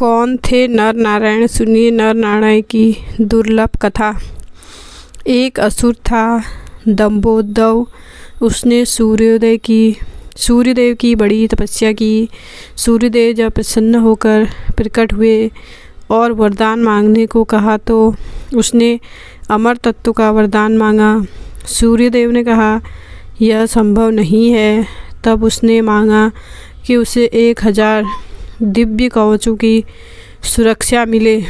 कौन थे नर नारायण? सुनिए नर नारायण की दुर्लभ कथा। एक असुर था दंभोदर। उसने सूर्यदेव की बड़ी तपस्या की। सूर्यदेव जब प्रसन्न होकर प्रकट हुए और वरदान मांगने को कहा तो उसने अमर तत्व का वरदान मांगा। सूर्यदेव ने कहा यह संभव नहीं है। तब उसने मांगा कि उसे 1000 दिव्य कवचों की सुरक्षा मिले।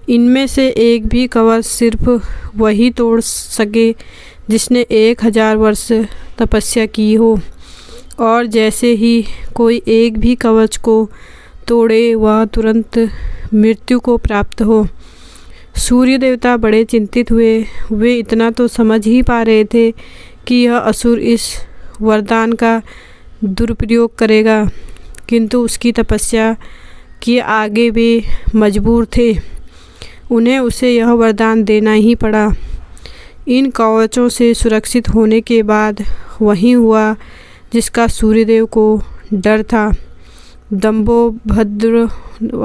इनमें से एक भी कवच सिर्फ वही तोड़ सके जिसने 1000 वर्ष तपस्या की हो, और जैसे ही कोई एक भी कवच को तोड़े वह तुरंत मृत्यु को प्राप्त हो। सूर्य देवता बड़े चिंतित हुए। वे इतना तो समझ ही पा रहे थे कि यह असुर इस वरदान का दुरुपयोग करेगा, किंतु उसकी तपस्या के आगे वे मजबूर थे। उन्हें उसे यह वरदान देना ही पड़ा। इन कवचों से सुरक्षित होने के बाद वही हुआ जिसका सूर्यदेव को डर था। दंभोदर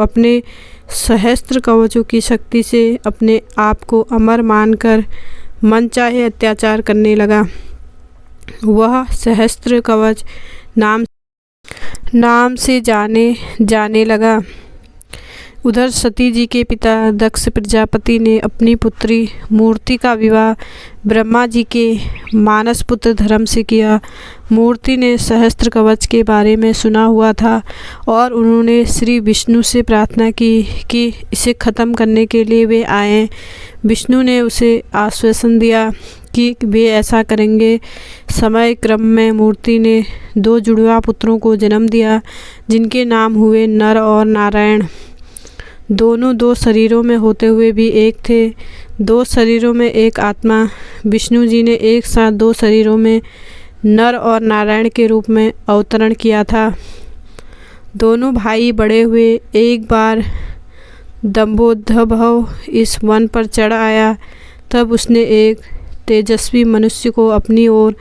अपने सहस्त्र कवचों की शक्ति से अपने आप को अमर मानकर मनचाहे अत्याचार करने लगा। वह सहस्त्र कवच नाम से जाने लगा। उधर सती जी के पिता दक्ष प्रजापति ने अपनी पुत्री मूर्ति का विवाह ब्रह्मा जी के मानस पुत्र धर्म से किया। मूर्ति ने सहस्त्र कवच के बारे में सुना हुआ था और उन्होंने श्री विष्णु से प्रार्थना की कि इसे ख़त्म करने के लिए वे आएं। विष्णु ने उसे आश्वासन दिया कि वे ऐसा करेंगे। समय क्रम में मूर्ति ने 2 जुड़वा पुत्रों को जन्म दिया जिनके नाम हुए नर और नारायण। दोनों 2 शरीरों में होते हुए भी एक थे। 2 शरीरों में एक आत्मा। विष्णु जी ने एक साथ 2 शरीरों में नर और नारायण के रूप में अवतरण किया था। दोनों भाई बड़े हुए। एक बार दंभोदर इस वन पर चढ़ आया। तब उसने एक तेजस्वी मनुष्य को अपनी ओर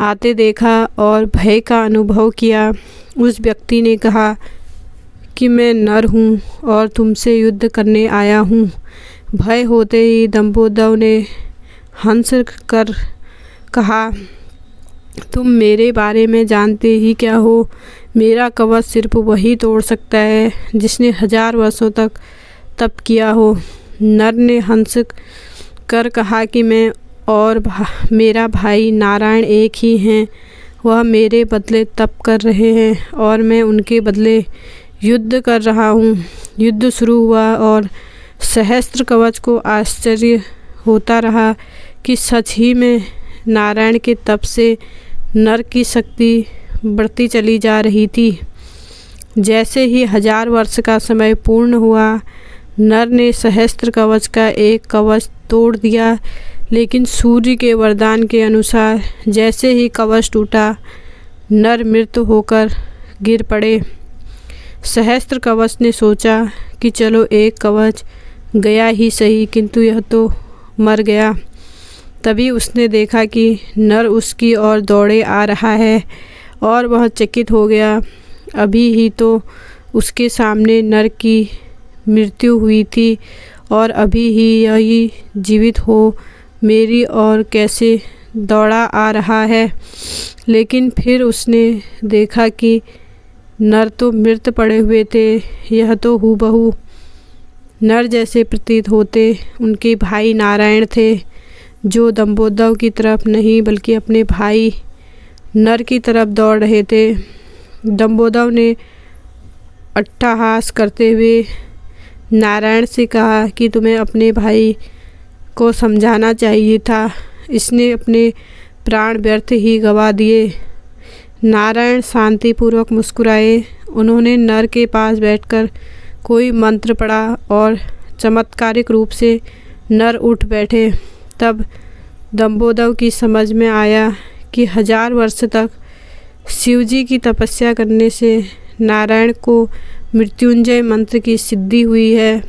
आते देखा और भय का अनुभव किया। उस व्यक्ति ने कहा कि मैं नर हूँ और तुमसे युद्ध करने आया हूँ। भय होते ही दंभोदर ने हंस कर कहा, तुम मेरे बारे में जानते ही क्या हो? मेरा कवच सिर्फ वही तोड़ सकता है जिसने 1000 वर्षों तक तप किया हो। नर ने हंस कर कहा कि मैं और मेरा भाई नारायण एक ही हैं। वह मेरे बदले तप कर रहे हैं और मैं उनके बदले युद्ध कर रहा हूँ। युद्ध शुरू हुआ और सहस्त्र कवच को आश्चर्य होता रहा कि सच ही में नारायण के तप से नर की शक्ति बढ़ती चली जा रही थी। जैसे ही 1000 वर्ष का समय पूर्ण हुआ, नर ने सहस्त्र कवच का एक कवच तोड़ दिया, लेकिन सूर्य के वरदान के अनुसार जैसे ही कवच टूटा, नर मृत होकर गिर पड़े। सहस्त्र कवच ने सोचा कि चलो एक कवच गया ही सही, किंतु यह तो मर गया। तभी उसने देखा कि नर उसकी ओर दौड़े आ रहा है और वह चकित हो गया। अभी ही तो उसके सामने नर की मृत्यु हुई थी और अभी ही यही जीवित हो मेरी ओर कैसे दौड़ा आ रहा है। लेकिन फिर उसने देखा कि नर तो मृत पड़े हुए थे। यह तो हूबहू नर जैसे प्रतीत होते उनके भाई नारायण थे, जो दंभोदर की तरफ नहीं बल्कि अपने भाई नर की तरफ दौड़ रहे थे। दंभोदर ने अट्टहास करते हुए नारायण से कहा कि तुम्हें अपने भाई को समझाना चाहिए था। इसने अपने प्राण व्यर्थ ही गंवा दिए। नारायण शांतिपूर्वक मुस्कुराए। उन्होंने नर के पास बैठकर कोई मंत्र पढ़ा और चमत्कारिक रूप से नर उठ बैठे। तब दंभोदर की समझ में आया कि 1000 वर्ष तक शिवजी की तपस्या करने से नारायण को मृत्युंजय मंत्र की सिद्धि हुई है,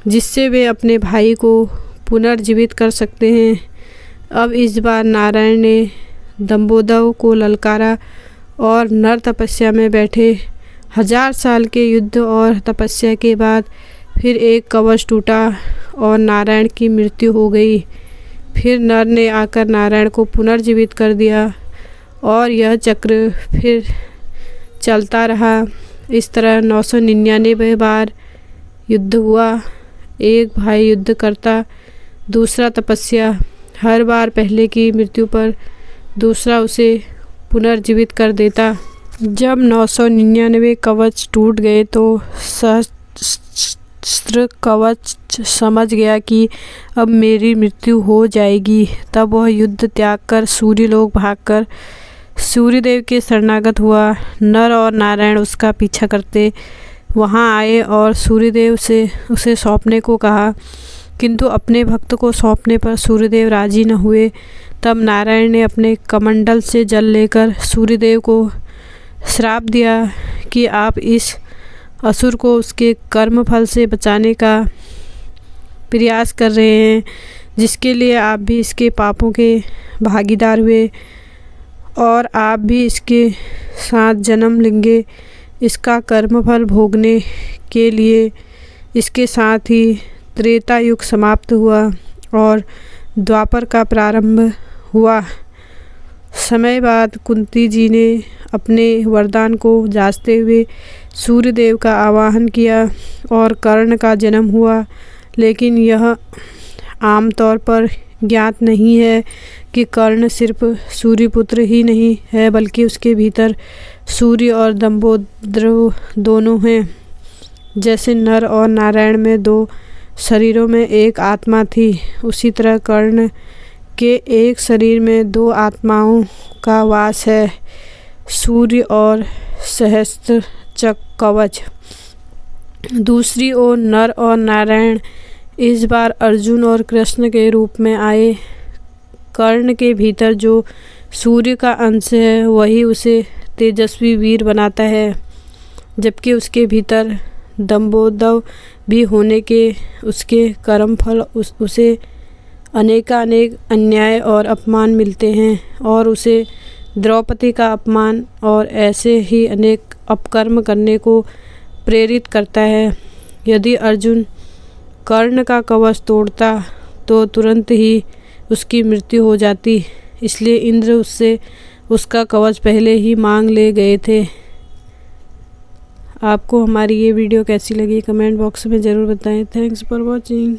जिससे वे अपने भाई को पुनर्जीवित कर सकते हैं। अब इस बार नारायण ने दंभोदर को ललकारा और नर तपस्या में बैठे 1000 साल के युद्ध और तपस्या के बाद फिर एक कवच टूटा और नारायण की मृत्यु हो गई। फिर नर ने आकर नारायण को पुनर्जीवित कर दिया और यह चक्र फिर चलता रहा। इस तरह 999 बार युद्ध हुआ। एक भाई युद्ध करता, दूसरा तपस्या। हर बार पहले की मृत्यु पर दूसरा उसे पुनर्जीवित कर देता। जब 999 कवच टूट गए तो सहस्त्र कवच समझ गया कि अब मेरी मृत्यु हो जाएगी। तब वह युद्ध त्याग कर सूर्यलोक भागकर सूर्यदेव के शरणागत हुआ। नर और नारायण उसका पीछा करते वहाँ आए और सूर्यदेव से उसे सौंपने को कहा, किंतु अपने भक्त को सौंपने पर सूर्यदेव राजी न हुए। तब नारायण ने अपने कमंडल से जल लेकर सूर्यदेव को श्राप दिया कि आप इस असुर को उसके कर्म फल से बचाने का प्रयास कर रहे हैं, जिसके लिए आप भी इसके पापों के भागीदार हुए और आप भी इसके साथ जन्म लेंगे। इसका कर्मफल भोगने के लिए इसके साथ ही त्रेता युग समाप्त हुआ और द्वापर का प्रारंभ हुआ। समय बाद कुंती जी ने अपने वरदान को जांचते हुए सूर्यदेव का आवाहन किया और कर्ण का जन्म हुआ। लेकिन यह आमतौर पर ज्ञात नहीं है कि कर्ण सिर्फ सूर्यपुत्र ही नहीं है, बल्कि उसके भीतर सूर्य और दंभोदर दोनों हैं। जैसे नर और नारायण में 2 शरीरों में एक आत्मा थी, उसी तरह कर्ण के एक शरीर में 2 आत्माओं का वास है, सूर्य और सहस्त्र कवच। दूसरी ओर नर और नारायण इस बार अर्जुन और कृष्ण के रूप में आए। कर्ण के भीतर जो सूर्य का अंश है वही उसे तेजस्वी वीर बनाता है, जबकि उसके भीतर दंभोदर भी होने के उसके कर्मफल उसे अनेकानेक अन्याय और अपमान मिलते हैं और उसे द्रौपदी का अपमान और ऐसे ही अनेक अपकर्म करने को प्रेरित करता है। यदि अर्जुन कर्ण का कवच तोड़ता तो तुरंत ही उसकी मृत्यु हो जाती, इसलिए इंद्र उससे उसका कवच पहले ही मांग ले गए थे। आपको हमारी ये वीडियो कैसी लगी कमेंट बॉक्स में ज़रूर बताएं। Thanks for watching.